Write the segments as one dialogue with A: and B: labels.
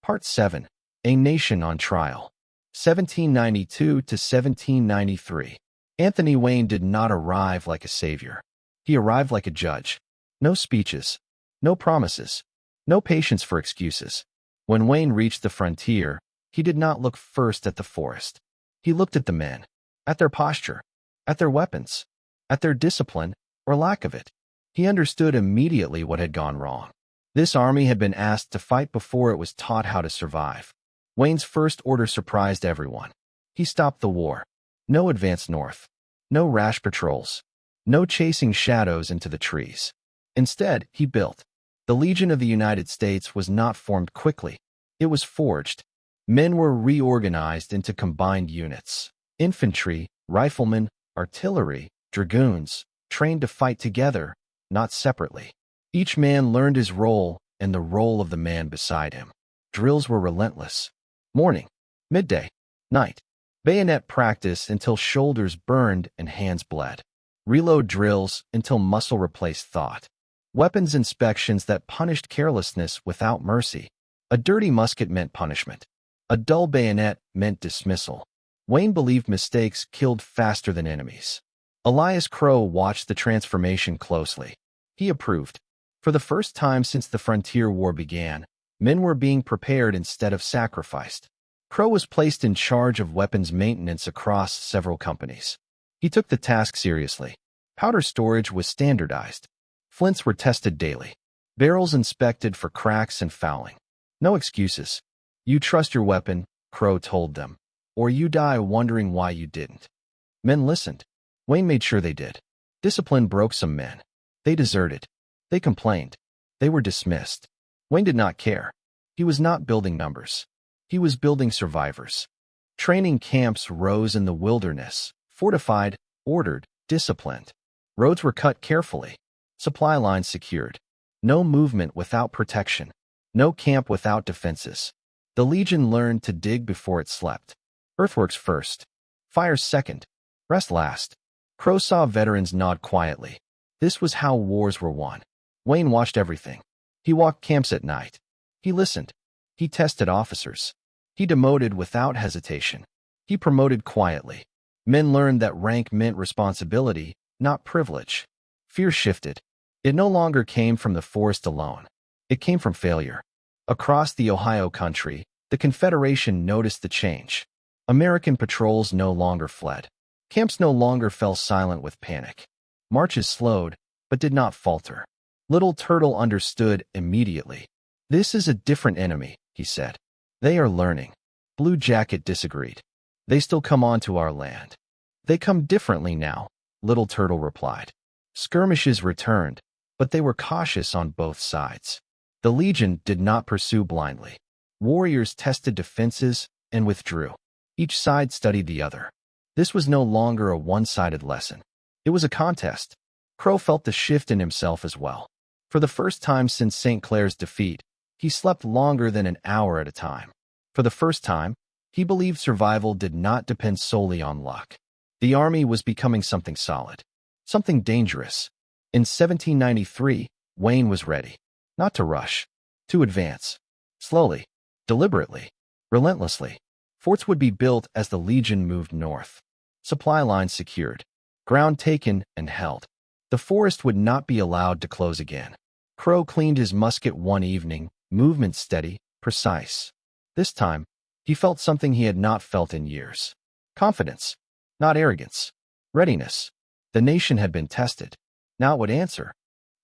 A: Part 7. A Nation on Trial. 1792 to 1793. Anthony Wayne did not arrive like a savior. He arrived like a judge. No speeches. No promises. No patience for excuses. When Wayne reached the frontier, he did not look first at the forest. He looked at the men, at their posture, at their weapons, at their discipline, or lack of it. He understood immediately what had gone wrong. This army had been asked to fight before it was taught how to survive. Wayne's first order surprised everyone. He stopped the war. No advance north. No rash patrols. No chasing shadows into the trees. Instead, he built. The Legion of the United States was not formed quickly. It was forged. Men were reorganized into combined units. Infantry, riflemen, artillery, dragoons, trained to fight together, not separately. Each man learned his role and the role of the man beside him. Drills were relentless. Morning, midday, night. Bayonet practice until shoulders burned and hands bled. Reload drills until muscle replaced thought. Weapons inspections that punished carelessness without mercy. A dirty musket meant punishment. A dull bayonet meant dismissal. Wayne believed mistakes killed faster than enemies. Elias Crow watched the transformation closely. He approved. For the first time since the Frontier War began, men were being prepared instead of sacrificed. Crow was placed in charge of weapons maintenance across several companies. He took the task seriously. Powder storage was standardized. Flints were tested daily. Barrels inspected for cracks and fouling. No excuses. You trust your weapon, Crow told them, or you die wondering why you didn't. Men listened. Wayne made sure they did. Discipline broke some men. They deserted. They complained. They were dismissed. Wayne did not care. He was not building numbers. He was building survivors. Training camps rose in the wilderness, fortified, ordered, disciplined. Roads were cut carefully. Supply lines secured. No movement without protection. No camp without defenses. The Legion learned to dig before it slept. Earthworks first. Fires second. Rest last. Crow saw veterans nod quietly. This was how wars were won. Wayne watched everything. He walked camps at night. He listened. He tested officers. He demoted without hesitation. He promoted quietly. Men learned that rank meant responsibility, not privilege. Fear shifted. It no longer came from the forest alone. It came from failure. Across the Ohio country, the Confederation noticed the change. American patrols no longer fled. Camps no longer fell silent with panic. Marches slowed, but did not falter. Little Turtle understood immediately. This is a different enemy, he said. They are learning. Blue Jacket disagreed. They still come onto our land. They come differently now, Little Turtle replied. Skirmishes returned, but they were cautious on both sides. The Legion did not pursue blindly. Warriors tested defenses and withdrew. Each side studied the other. This was no longer a one-sided lesson. It was a contest. Crow felt the shift in himself as well. For the first time since St. Clair's defeat, he slept longer than an hour at a time. For the first time, he believed survival did not depend solely on luck. The army was becoming something solid, something dangerous. In 1793, Wayne was ready, not to rush, to advance. Slowly, deliberately, relentlessly. Forts would be built as the Legion moved north. Supply lines secured. Ground taken and held. The forest would not be allowed to close again. Crow cleaned his musket one evening, movement steady, precise. This time, he felt something he had not felt in years. Confidence, not arrogance. Readiness. The nation had been tested. Now it would answer.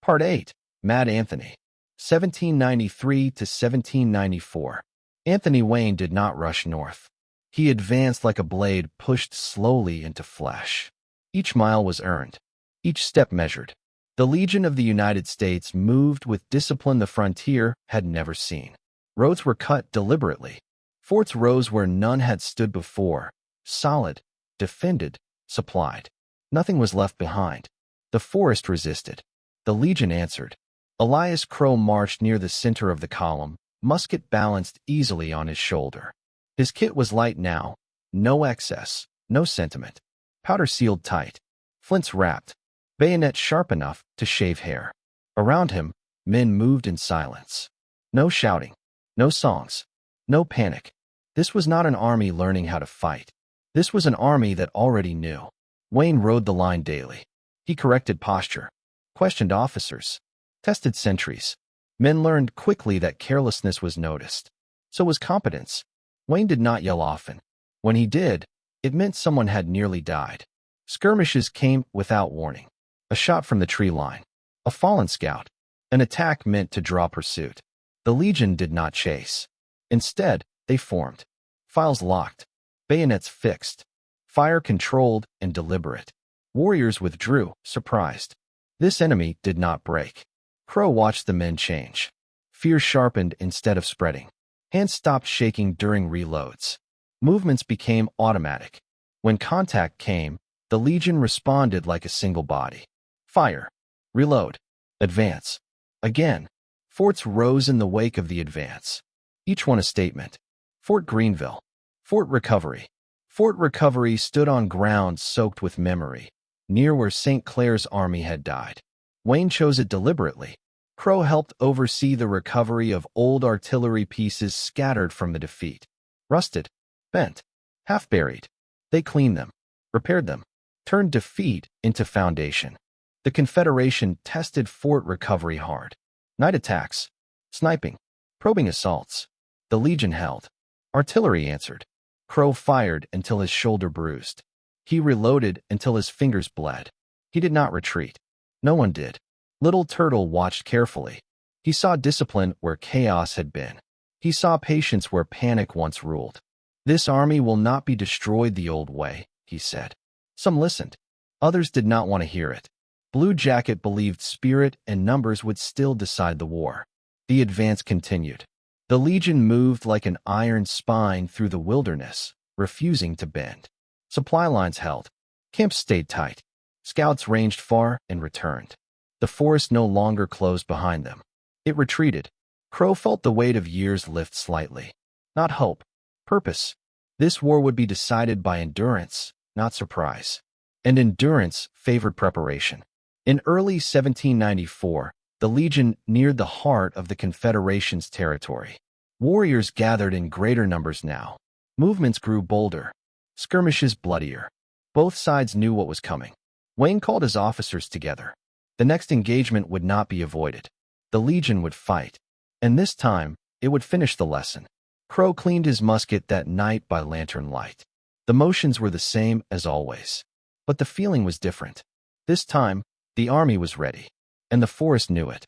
A: Part 8. Mad Anthony. 1793 to 1794. Anthony Wayne did not rush north. He advanced like a blade pushed slowly into flesh. Each mile was earned. Each step measured. The Legion of the United States moved with discipline the frontier had never seen. Roads were cut deliberately. Forts rose where none had stood before. Solid, defended, supplied. Nothing was left behind. The forest resisted. The Legion answered. Elias Crow marched near the center of the column, musket balanced easily on his shoulder. His kit was light now. No excess, no sentiment. Powder sealed tight. Flints wrapped. Bayonet sharp enough to shave hair. Around him, men moved in silence. No shouting. No songs. No panic. This was not an army learning how to fight. This was an army that already knew. Wayne rode the line daily. He corrected posture, questioned officers, tested sentries. Men learned quickly that carelessness was noticed. So was competence. Wayne did not yell often. When he did, it meant someone had nearly died. Skirmishes came without warning. A shot from the tree line. A fallen scout. An attack meant to draw pursuit. The Legion did not chase. Instead, they formed. Files locked. Bayonets fixed. Fire controlled and deliberate. Warriors withdrew, surprised. This enemy did not break. Crow watched the men change. Fear sharpened instead of spreading. Hands stopped shaking during reloads. Movements became automatic. When contact came, the Legion responded like a single body. Fire. Reload. Advance. Again. Forts rose in the wake of the advance. Each one a statement. Fort Greenville. Fort Recovery. Fort Recovery stood on ground soaked with memory, near where St. Clair's army had died. Wayne chose it deliberately. Crow helped oversee the recovery of old artillery pieces scattered from the defeat. Rusted, bent, half-buried. They cleaned them, repaired them, turned defeat into foundation. The Confederation tested Fort Recovery hard. Night attacks, sniping, probing assaults. The Legion held. Artillery answered. Crow fired until his shoulder bruised. He reloaded until his fingers bled. He did not retreat. No one did. Little Turtle watched carefully. He saw discipline where chaos had been. He saw patience where panic once ruled. This army will not be destroyed the old way, he said. Some listened. Others did not want to hear it. Blue Jacket believed spirit and numbers would still decide the war. The advance continued. The Legion moved like an iron spine through the wilderness, refusing to bend. Supply lines held. Camps stayed tight. Scouts ranged far and returned. The forest no longer closed behind them. It retreated. Crow felt the weight of years lift slightly. Not hope. Purpose. This war would be decided by endurance, not surprise. And endurance favored preparation. In early 1794, the Legion neared the heart of the Confederation's territory. Warriors gathered in greater numbers now. Movements grew bolder. Skirmishes bloodier. Both sides knew what was coming. Wayne called his officers together. The next engagement would not be avoided. The Legion would fight. And this time, it would finish the lesson. Crow cleaned his musket that night by lantern light. The motions were the same as always. But the feeling was different. This time, the army was ready. And the forest knew it.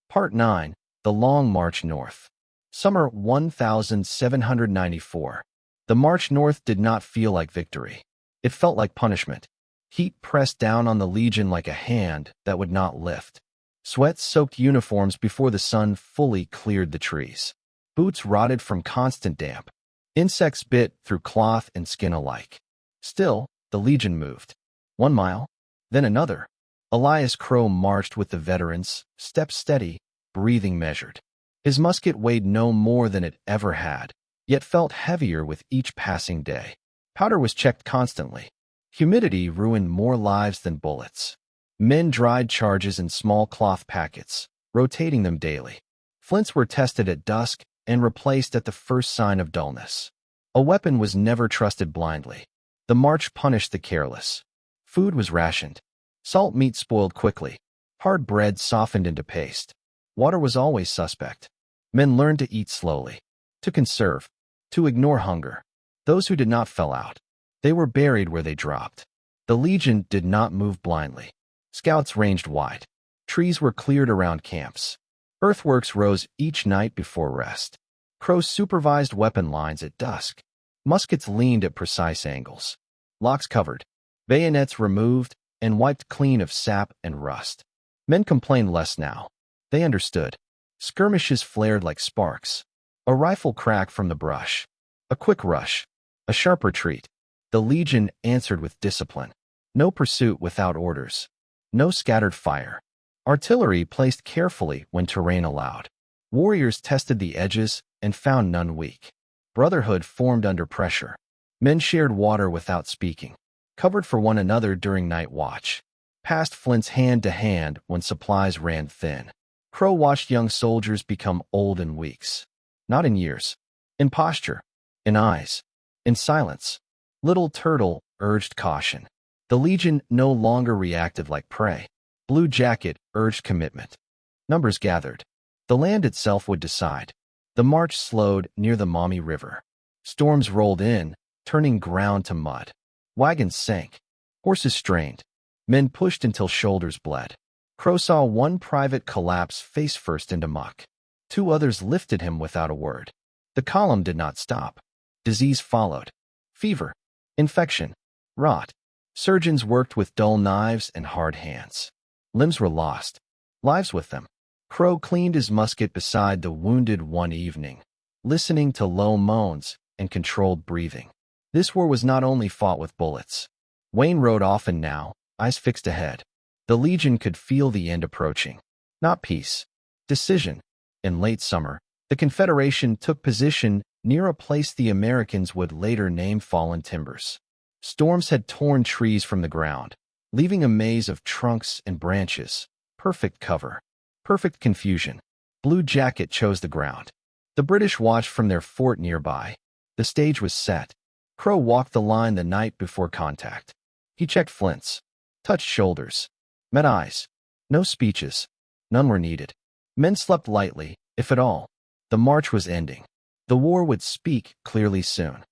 A: Part 9. The Long March North. Summer 1794. The march north did not feel like victory. It felt like punishment. Heat pressed down on the Legion like a hand that would not lift. Sweat-soaked uniforms before the sun fully cleared the trees. Boots rotted from constant damp. Insects bit through cloth and skin alike. Still, the Legion moved. 1 mile, then another. Elias Crow marched with the veterans, steps steady, breathing measured. His musket weighed no more than it ever had, yet felt heavier with each passing day. Powder was checked constantly. Humidity ruined more lives than bullets. Men dried charges in small cloth packets, rotating them daily. Flints were tested at dusk and replaced at the first sign of dullness. A weapon was never trusted blindly. The march punished the careless. Food was rationed. Salt meat spoiled quickly. Hard bread softened into paste. Water was always suspect. Men learned to eat slowly, to conserve, to ignore hunger. Those who did not fell out. They were buried where they dropped. The Legion did not move blindly. Scouts ranged wide. Trees were cleared around camps. Earthworks rose each night before rest. Crow supervised weapon lines at dusk. Muskets leaned at precise angles. Locks covered. Bayonets removed and wiped clean of sap and rust. Men complained less now. They understood. Skirmishes flared like sparks. A rifle crack from the brush. A quick rush. A sharp retreat. The Legion answered with discipline. No pursuit without orders. No scattered fire. Artillery placed carefully when terrain allowed. Warriors tested the edges and found none weak. Brotherhood formed under pressure. Men shared water without speaking. Covered for one another during night watch. Passed flints hand to hand when supplies ran thin. Crow watched young soldiers become old in weeks. Not in years. In posture, in eyes, in silence. Little Turtle urged caution. The Legion no longer reacted like prey. Blue Jacket urged commitment. Numbers gathered. The land itself would decide. The march slowed near the Maumee River. Storms rolled in, turning ground to mud. Wagons sank. Horses strained. Men pushed until shoulders bled. Crow saw one private collapse face first into muck. 2 others lifted him without a word. The column did not stop. Disease followed. Fever. Infection. Rot. Surgeons worked with dull knives and hard hands. Limbs were lost. Lives with them. Crow cleaned his musket beside the wounded one evening, listening to low moans and controlled breathing. This war was not only fought with bullets. Wayne rode often now, eyes fixed ahead. The Legion could feel the end approaching. Not peace. Decision. In late summer, the Confederation took position near a place the Americans would later name Fallen Timbers. Storms had torn trees from the ground, leaving a maze of trunks and branches. Perfect cover. Perfect confusion. Blue Jacket chose the ground. The British watched from their fort nearby. The stage was set. Crow walked the line the night before contact. He checked flints, touched shoulders, met eyes. No speeches. None were needed. Men slept lightly, if at all. The march was ending. The war would speak clearly soon.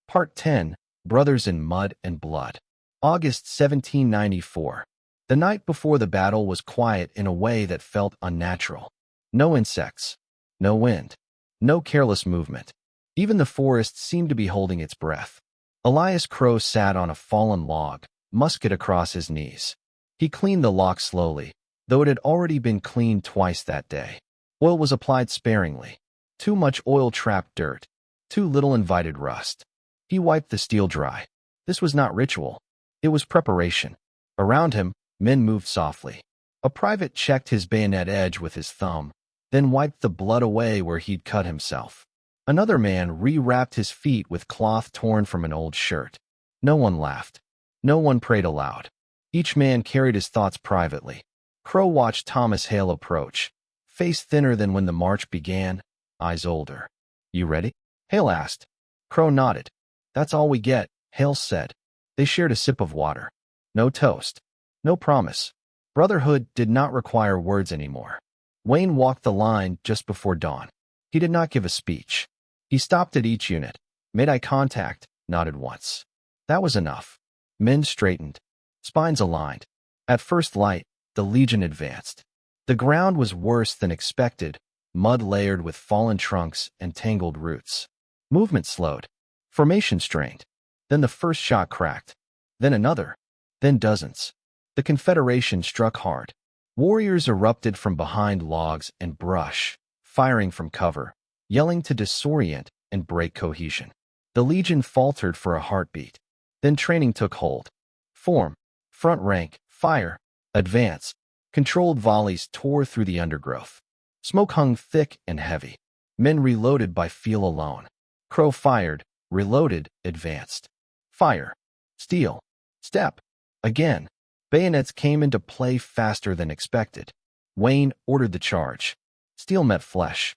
A: Part 10, Brothers in Mud and Blood. August 1794. The night before the battle was quiet in a way that felt unnatural. No insects. No wind. No careless movement. Even the forest seemed to be holding its breath. Elias Crow sat on a fallen log, musket across his knees. He cleaned the lock slowly, though it had already been cleaned twice that day. Oil was applied sparingly. Too much oil trapped dirt. Too little invited rust. He wiped the steel dry. This was not ritual. It was preparation. Around him, men moved softly. A private checked his bayonet edge with his thumb, then wiped the blood away where he'd cut himself. Another man rewrapped his feet with cloth torn from an old shirt. No one laughed. No one prayed aloud. Each man carried his thoughts privately. Crow watched Thomas Hale approach, face thinner than when the march began, eyes older. "You ready?" Hale asked. Crow nodded. "That's all we get," Hale said. They shared a sip of water. No toast. No promise. Brotherhood did not require words anymore. Wayne walked the line just before dawn. He did not give a speech. He stopped at each unit, made eye contact, nodded once. That was enough. Men straightened, spines aligned. At first light, the Legion advanced. The ground was worse than expected, mud layered with fallen trunks and tangled roots. Movement slowed. Formation strained. Then the first shot cracked. Then another. Then dozens. The Confederation struck hard. Warriors erupted from behind logs and brush, firing from cover, yelling to disorient and break cohesion. The Legion faltered for a heartbeat. Then training took hold. Form, front rank, fire, advance. Controlled volleys tore through the undergrowth. Smoke hung thick and heavy. Men reloaded by feel alone. Crow fired, reloaded, advanced. Fire. Steel. Step. Again. Bayonets came into play faster than expected. Wayne ordered the charge. Steel met flesh.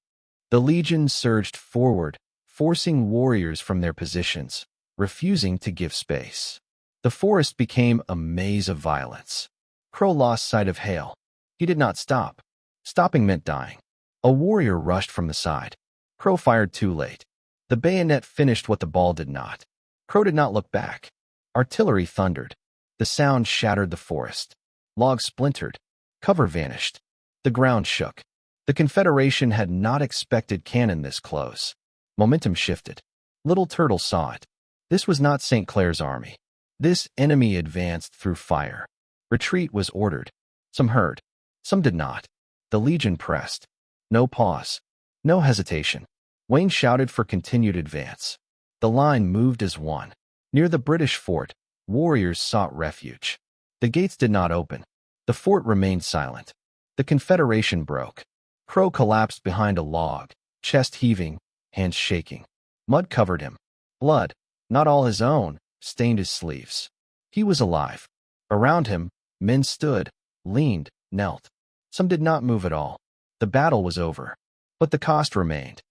A: The Legion surged forward, forcing warriors from their positions, refusing to give space. The forest became a maze of violence. Crow lost sight of Hale. He did not stop. Stopping meant dying. A warrior rushed from the side. Crow fired too late. The bayonet finished what the ball did not. Crow did not look back. Artillery thundered. The sound shattered the forest. Logs splintered. Cover vanished. The ground shook. The Confederation had not expected cannon this close. Momentum shifted. Little Turtle saw it. This was not St. Clair's army. This enemy advanced through fire. Retreat was ordered. Some heard. Some did not. The Legion pressed. No pause. No hesitation. Wayne shouted for continued advance. The line moved as one. Near the British fort, warriors sought refuge. The gates did not open. The fort remained silent. The Confederation broke. Crow collapsed behind a log, chest heaving, hands shaking. Mud covered him. Blood, not all his own, stained his sleeves. He was alive. Around him, men stood, leaned, knelt. Some did not move at all. The battle was over. But the cost remained.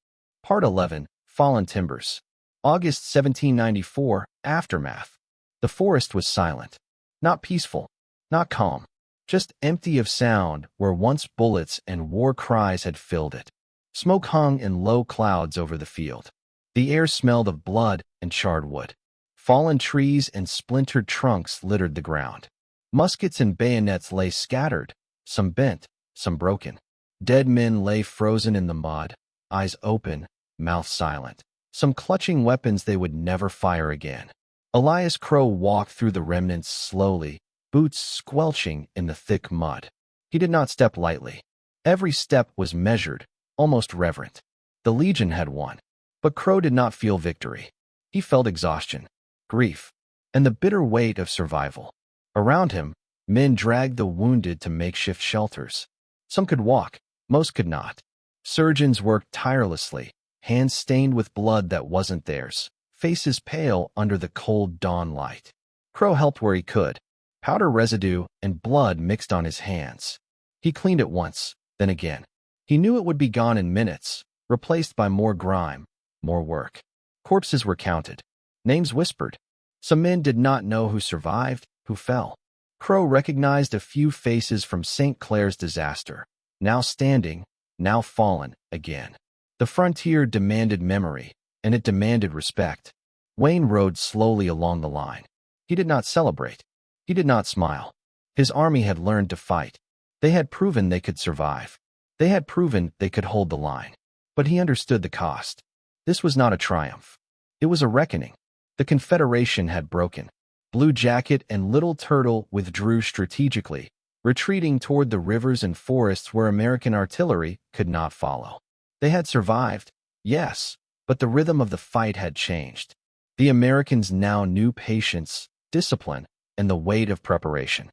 A: Part 11, Fallen timbers. August 1794, aftermath. The forest was silent. Not peaceful, not calm, just empty of sound where once bullets and war cries had filled it. Smoke hung in low clouds over the field. The air smelled of blood and charred wood. Fallen trees and splintered trunks littered the ground. Muskets and bayonets lay scattered, some bent, some broken. Dead men lay frozen in the mud, eyes open, mouth silent. Some clutching weapons they would never fire again. Elias Crow walked through the remnants slowly, boots squelching in the thick mud. He did not step lightly. Every step was measured, almost reverent. The Legion had won, but Crow did not feel victory. He felt exhaustion, grief, and the bitter weight of survival. Around him, men dragged the wounded to makeshift shelters. Some could walk, most could not. Surgeons worked tirelessly, hands stained with blood that wasn't theirs, faces pale under the cold dawn light. Crow helped where he could. Powder residue and blood mixed on his hands. He cleaned it once, then again. He knew it would be gone in minutes, replaced by more grime, more work. Corpses were counted. Names whispered. Some men did not know who survived, who fell. Crow recognized a few faces from St. Clair's disaster, now standing, now fallen, again. The frontier demanded memory, and it demanded respect. Wayne rode slowly along the line. He did not celebrate. He did not smile. His army had learned to fight. They had proven they could survive. They had proven they could hold the line. But he understood the cost. This was not a triumph. It was a reckoning. The Confederation had broken. Blue Jacket and Little Turtle withdrew strategically, retreating toward the rivers and forests where American artillery could not follow. They had survived, yes, but the rhythm of the fight had changed. The Americans now knew patience, discipline, and the weight of preparation.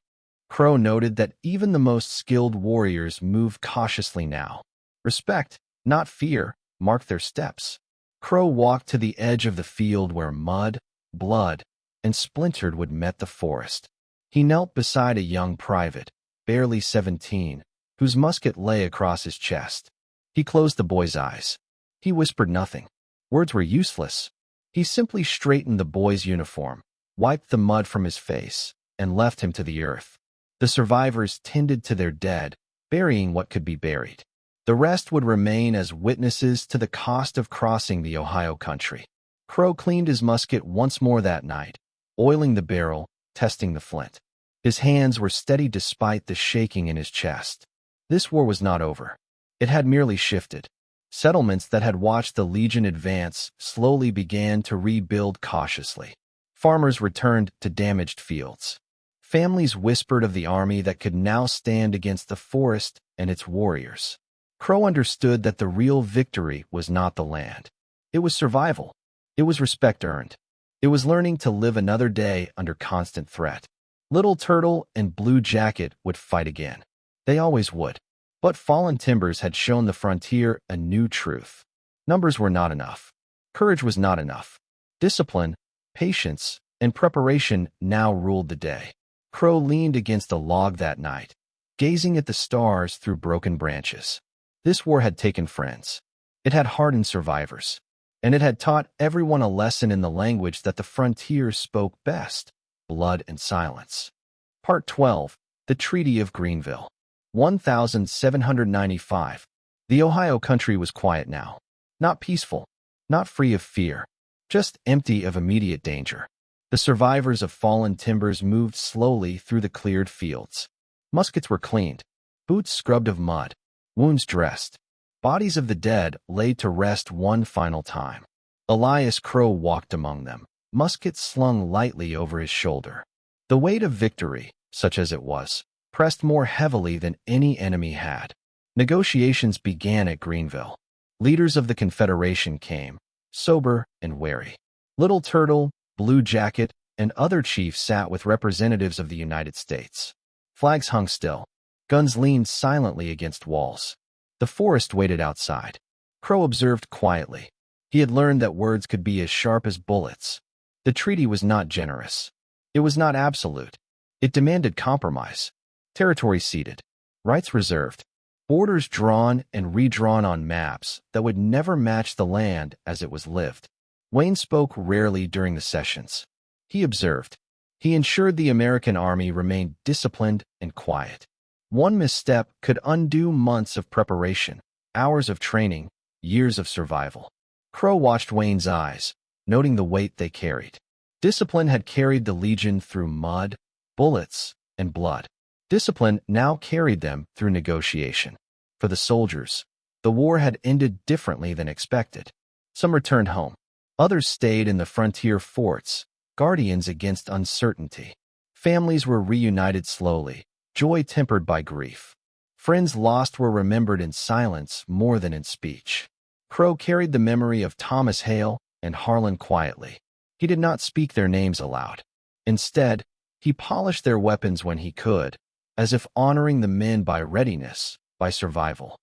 A: Crow noted that even the most skilled warriors moved cautiously now. Respect, not fear, marked their steps. Crow walked to the edge of the field where mud, blood, and splintered wood met the forest. He knelt beside a young private, barely 17, whose musket lay across his chest. He closed the boy's eyes. He whispered nothing. Words were useless. He simply straightened the boy's uniform, wiped the mud from his face, and left him to the earth. The survivors tended to their dead, burying what could be buried. The rest would remain as witnesses to the cost of crossing the Ohio country. Crow cleaned his musket once more that night, oiling the barrel, testing the flint. His hands were steady despite the shaking in his chest. This war was not over. It had merely shifted. Settlements that had watched the Legion advance slowly began to rebuild cautiously. Farmers returned to damaged fields. Families whispered of the army that could now stand against the forest and its warriors. Crow understood that the real victory was not the land. It was survival. It was respect earned. It was learning to live another day under constant threat. Little Turtle and Blue Jacket would fight again. They always would. But fallen timbers had shown the frontier a new truth. Numbers were not enough. Courage was not enough. Discipline, patience, and preparation now ruled the day. Crow leaned against a log that night, gazing at the stars through broken branches. This war had taken friends. It had hardened survivors. And it had taught everyone a lesson in the language that the frontier spoke best: blood and silence. Part 12. The Treaty of Greenville. 1795. The Ohio country was quiet now. Not peaceful, not free of fear, just empty of immediate danger. The survivors of fallen timbers moved slowly through the cleared fields. Muskets were cleaned, boots scrubbed of mud, wounds dressed. Bodies of the dead laid to rest one final time. Elias Crow walked among them, musket slung lightly over his shoulder. The weight of victory, such as it was, pressed more heavily than any enemy had. Negotiations began at Greenville. Leaders of the Confederation came, sober and wary. Little Turtle, Blue Jacket, and other chiefs sat with representatives of the United States. Flags hung still. Guns leaned silently against walls. The forest waited outside. Crow observed quietly. He had learned that words could be as sharp as bullets. The treaty was not generous. It was not absolute. It demanded compromise. Territory ceded. Rights reserved. borders drawn and redrawn on maps that would never match the land as it was lived. Wayne spoke rarely during the sessions. He observed. He ensured the American army remained disciplined and quiet. One misstep could undo months of preparation, hours of training, years of survival. Crow watched Wayne's eyes, noting the weight they carried. Discipline had carried the Legion through mud, bullets, and blood. Discipline now carried them through negotiation. For the soldiers, the war had ended differently than expected. Some returned home. Others stayed in the frontier forts, guardians against uncertainty. Families were reunited slowly, joy tempered by grief. Friends lost were remembered in silence more than in speech. Crow carried the memory of Thomas Hale and Harlan quietly. He did not speak their names aloud. Instead, he polished their weapons when he could, as if honoring the men by readiness, by survival.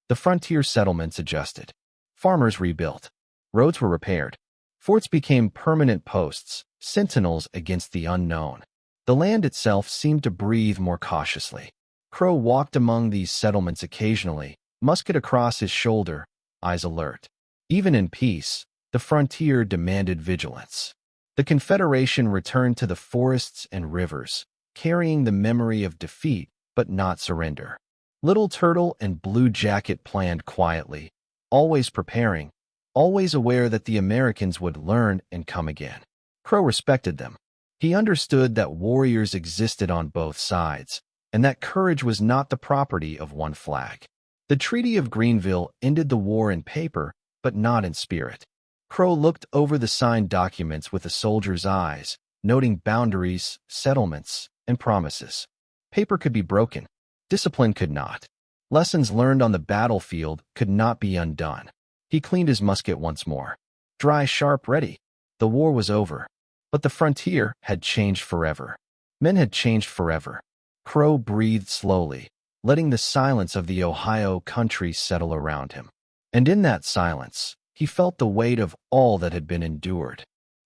A: The frontier settlements adjusted. Farmers rebuilt. Roads were repaired. Forts became permanent posts, sentinels against the unknown. The land itself seemed to breathe more cautiously. Crow walked among these settlements occasionally, musket across his shoulder, eyes alert. Even in peace, the frontier demanded vigilance. The Confederation returned to the forests and rivers, carrying the memory of defeat but not surrender. Little Turtle and Blue Jacket planned quietly, always preparing, always aware that the Americans would learn and come again. Crow respected them. He understood that warriors existed on both sides, and that courage was not the property of one flag. The Treaty of Greenville ended the war in paper, but not in spirit. Crow looked over the signed documents with a soldier's eyes, noting boundaries, settlements, and promises. Paper could be broken. Discipline could not. Lessons learned on the battlefield could not be undone. He cleaned his musket once more. Dry, sharp, ready. The war was over. But the frontier had changed forever. Men had changed forever. Crow breathed slowly, letting the silence of the Ohio country settle around him. And in that silence, he felt the weight of all that had been endured.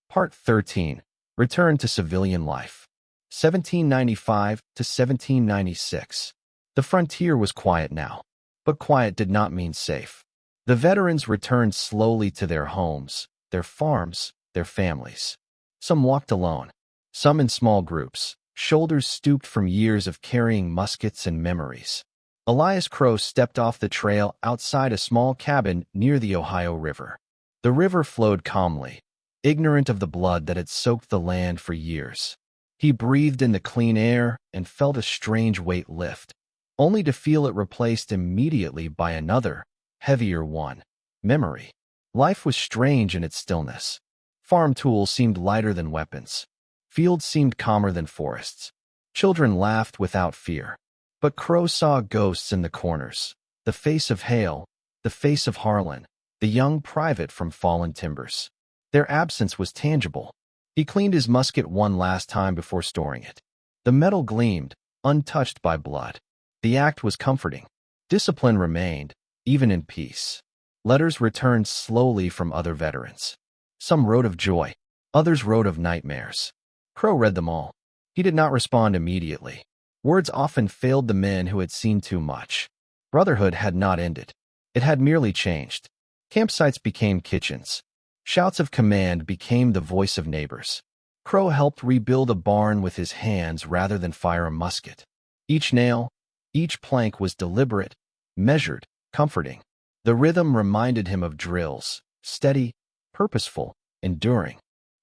A: Part 13. Return to civilian life. 1795 to 1796. The frontier was quiet now, but quiet did not mean safe. The veterans returned slowly to their homes, their farms, their families. Some walked alone, some in small groups, shoulders stooped from years of carrying muskets and memories. Elias Crow stepped off the trail outside a small cabin near the Ohio River. The river flowed calmly, ignorant of the blood that had soaked the land for years. He breathed in the clean air and felt a strange weight lift, only to feel it replaced immediately by another, heavier one: memory. Life was strange in its stillness. Farm tools seemed lighter than weapons. Fields seemed calmer than forests. Children laughed without fear. But Crow saw ghosts in the corners: the face of Hale, the face of Harlan, the young private from fallen timbers. Their absence was tangible. He cleaned his musket one last time before storing it. The metal gleamed, untouched by blood. The act was comforting. Discipline remained, even in peace. Letters returned slowly from other veterans. Some wrote of joy. Others wrote of nightmares. Crow read them all. He did not respond immediately. Words often failed the men who had seen too much. Brotherhood had not ended. It had merely changed. Campsites became kitchens. Shouts of command became the voice of neighbors. Crow helped rebuild a barn with his hands rather than fire a musket. Each nail, each plank was deliberate, measured, comforting. The rhythm reminded him of drills, steady, purposeful, enduring.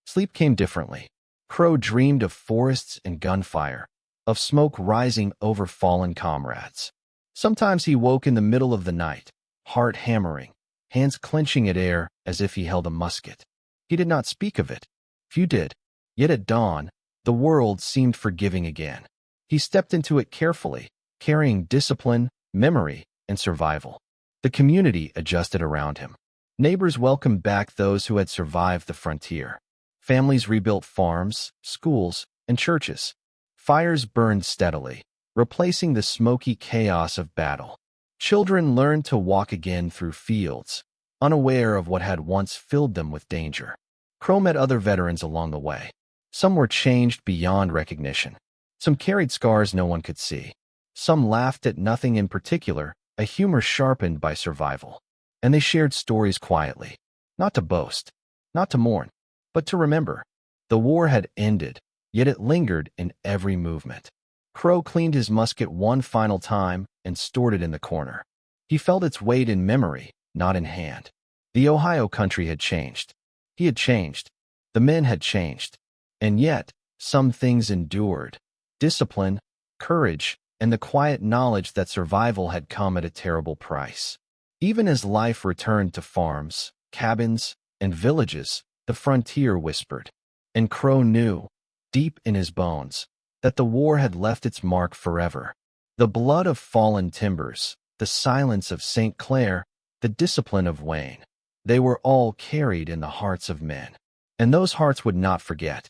A: Sleep came differently. Crow dreamed of forests and gunfire, of smoke rising over fallen comrades. Sometimes he woke in the middle of the night, heart hammering, hands clenching at air as if he held a musket. He did not speak of it. Few did. Yet at dawn, the world seemed forgiving again. He stepped into it carefully, carrying discipline, memory, and survival. The community adjusted around him. Neighbors welcomed back those who had survived the frontier. Families rebuilt farms, schools, and churches. Fires burned steadily, replacing the smoky chaos of battle. Children learned to walk again through fields, unaware of what had once filled them with danger. Crow met other veterans along the way. Some were changed beyond recognition. Some carried scars no one could see. Some laughed at nothing in particular, a humor sharpened by survival. And they shared stories quietly, not to boast, not to mourn, but to remember. The war had ended, yet it lingered in every movement. Crow cleaned his musket one final time and stored it in the corner. He felt its weight in memory, not in hand. The Ohio country had changed. He had changed. The men had changed. And yet, some things endured. Discipline, courage, and the quiet knowledge that survival had come at a terrible price. Even as life returned to farms, cabins, and villages, the frontier whispered. And Crow knew, deep in his bones, that the war had left its mark forever. The blood of fallen timbers, the silence of St. Clair, the discipline of Wayne. They were all carried in the hearts of men. And those hearts would not forget.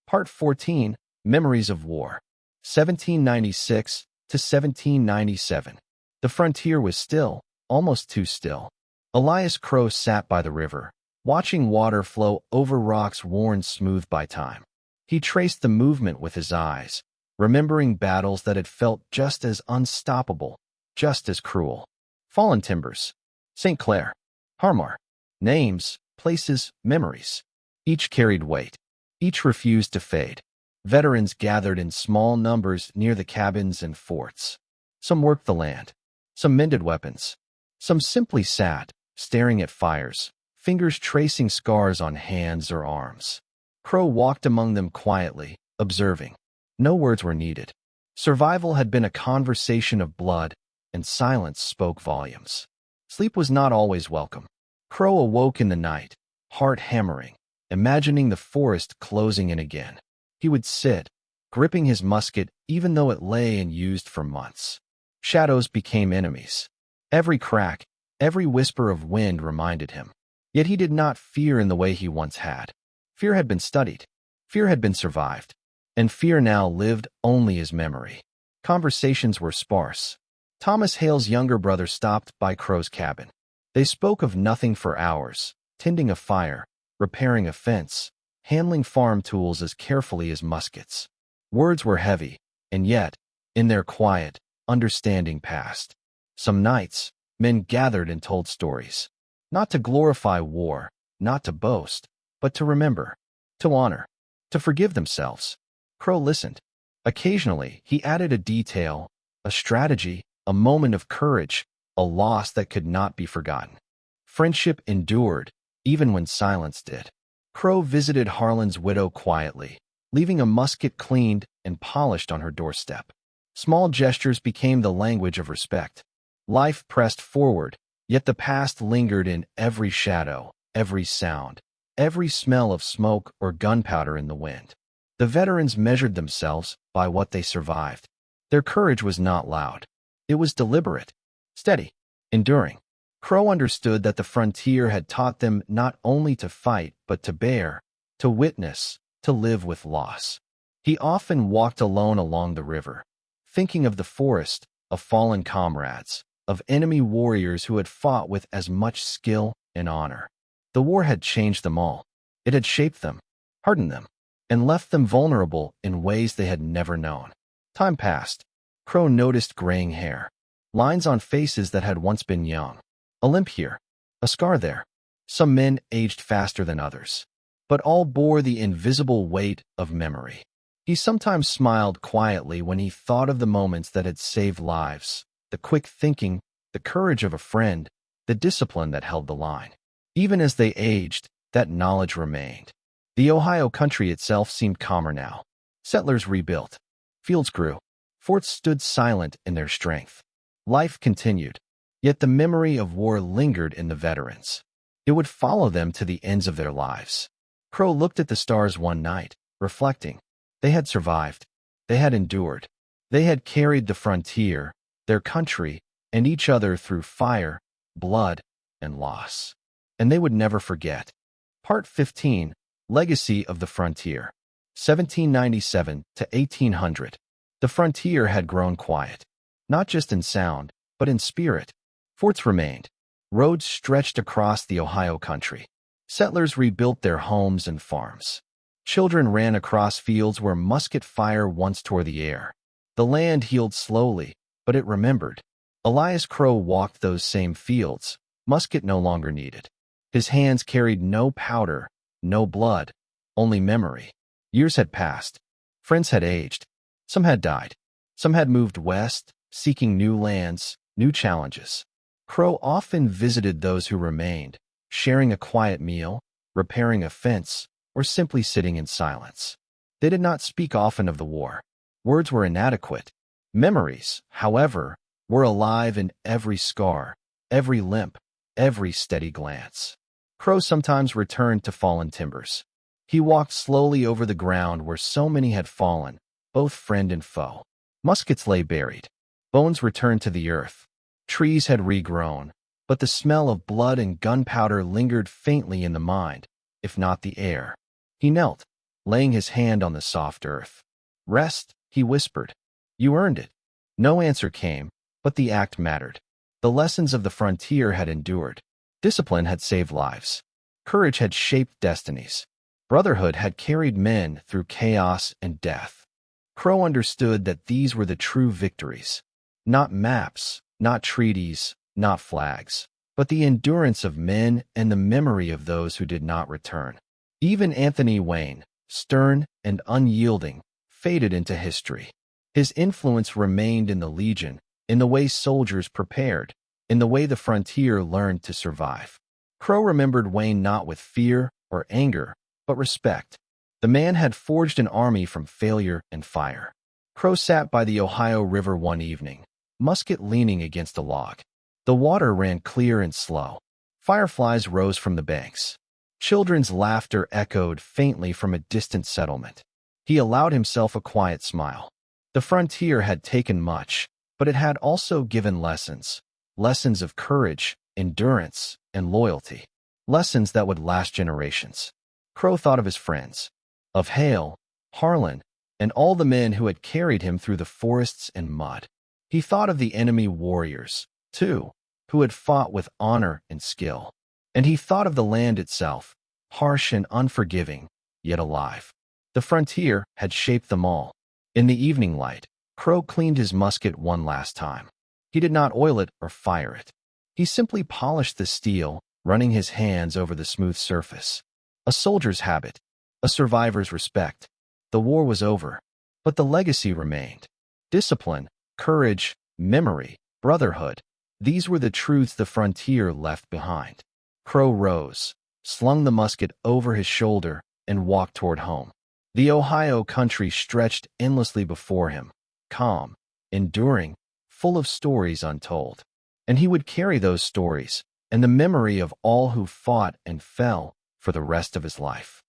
A: Part 14, Memories of War, 1796 to 1797. The frontier was still, almost too still. Elias Crow sat by the river, watching water flow over rocks worn smooth by time. He traced the movement with his eyes, remembering battles that had felt just as unstoppable, just as cruel. Fallen timbers, St. Clair, Harmar. Names, places, memories. Each carried weight. Each refused to fade. Veterans gathered in small numbers near the cabins and forts. Some worked the land. Some mended weapons. Some simply sat, staring at fires, fingers tracing scars on hands or arms. Crow walked among them quietly, observing. No words were needed. Survival had been a conversation of blood, and silence spoke volumes. Sleep was not always welcome. Crow awoke in the night, heart hammering, imagining the forest closing in again. He would sit, gripping his musket even though it lay unused for months. Shadows became enemies. Every crack, every whisper of wind reminded him. Yet he did not fear in the way he once had. Fear had been studied. Fear had been survived. And fear now lived only as memory. Conversations were sparse. Thomas Hale's younger brother stopped by Crow's cabin. They spoke of nothing for hours, tending a fire, repairing a fence, handling farm tools as carefully as muskets. Words were heavy, and yet, in their quiet, understanding passed. Some nights, men gathered and told stories. Not to glorify war, not to boast, but to remember, to honor, to forgive themselves. Crow listened. Occasionally, he added a detail, a strategy, a moment of courage, a loss that could not be forgotten. Friendship endured, even when silence did. Crow visited Harlan's widow quietly, leaving a musket cleaned and polished on her doorstep. Small gestures became the language of respect. Life pressed forward, yet the past lingered in every shadow, every sound, every smell of smoke or gunpowder in the wind. The veterans measured themselves by what they survived. Their courage was not loud. It was deliberate, steady, enduring. Crow understood that the frontier had taught them not only to fight, but to bear, to witness, to live with loss. He often walked alone along the river, thinking of the forest, of fallen comrades, of enemy warriors who had fought with as much skill and honor. The war had changed them all. It had shaped them, hardened them, and left them vulnerable in ways they had never known. Time passed. Crow noticed graying hair, lines on faces that had once been young. A limp here, a scar there. Some men aged faster than others, but all bore the invisible weight of memory. He sometimes smiled quietly when he thought of the moments that had saved lives, the quick thinking, the courage of a friend, the discipline that held the line. Even as they aged, that knowledge remained. The Ohio country itself seemed calmer now. Settlers rebuilt. Fields grew. Forts stood silent in their strength. Life continued. Yet the memory of war lingered in the veterans. It would follow them to the ends of their lives. Crow looked at the stars one night, reflecting. They had survived. They had endured. They had carried the frontier, their country, and each other through fire, blood, and loss. And they would never forget. Part 15, Legacy of the Frontier, 1797 to 1800. The frontier had grown quiet, not just in sound, but in spirit. Forts remained. Roads stretched across the Ohio country. Settlers rebuilt their homes and farms. Children ran across fields where musket fire once tore the air. The land healed slowly, but it remembered. Elias Crow walked those same fields, musket no longer needed. His hands carried no powder, no blood, only memory. Years had passed. Friends had aged. Some had died. Some had moved west, seeking new lands, new challenges. Crow often visited those who remained, sharing a quiet meal, repairing a fence, or simply sitting in silence. They did not speak often of the war. Words were inadequate. Memories, however, were alive in every scar, every limp, every steady glance. Crow sometimes returned to fallen timbers. He walked slowly over the ground where so many had fallen, both friend and foe. Muskets lay buried. Bones returned to the earth. Trees had regrown, but the smell of blood and gunpowder lingered faintly in the mind, if not the air. He knelt, laying his hand on the soft earth. "Rest," he whispered. "You earned it." No answer came, but the act mattered. The lessons of the frontier had endured. Discipline had saved lives. Courage had shaped destinies. Brotherhood had carried men through chaos and death. Crow understood that these were the true victories. Not maps, not treaties, not flags, but the endurance of men and the memory of those who did not return. Even Anthony Wayne, stern and unyielding, faded into history. His influence remained in the Legion, in the way soldiers prepared, in the way the frontier learned to survive. Crow remembered Wayne not with fear or anger, but respect. The man had forged an army from failure and fire. Crow sat by the Ohio River one evening, musket leaning against a log. The water ran clear and slow. Fireflies rose from the banks. Children's laughter echoed faintly from a distant settlement. He allowed himself a quiet smile. The frontier had taken much, but it had also given lessons. Lessons of courage, endurance, and loyalty. Lessons that would last generations. Crow thought of his friends, of Hale, Harlan, and all the men who had carried him through the forests and mud. He thought of the enemy warriors, too, who had fought with honor and skill. And he thought of the land itself, harsh and unforgiving, yet alive. The frontier had shaped them all. In the evening light, Crow cleaned his musket one last time. He did not oil it or fire it. He simply polished the steel, running his hands over the smooth surface. A soldier's habit, a survivor's respect. The war was over, but the legacy remained. Discipline, courage, memory, brotherhood. These were the truths the frontier left behind. Crow rose, slung the musket over his shoulder, and walked toward home. The Ohio country stretched endlessly before him, calm, enduring, full of stories untold. And he would carry those stories and the memory of all who fought and fell for the rest of his life.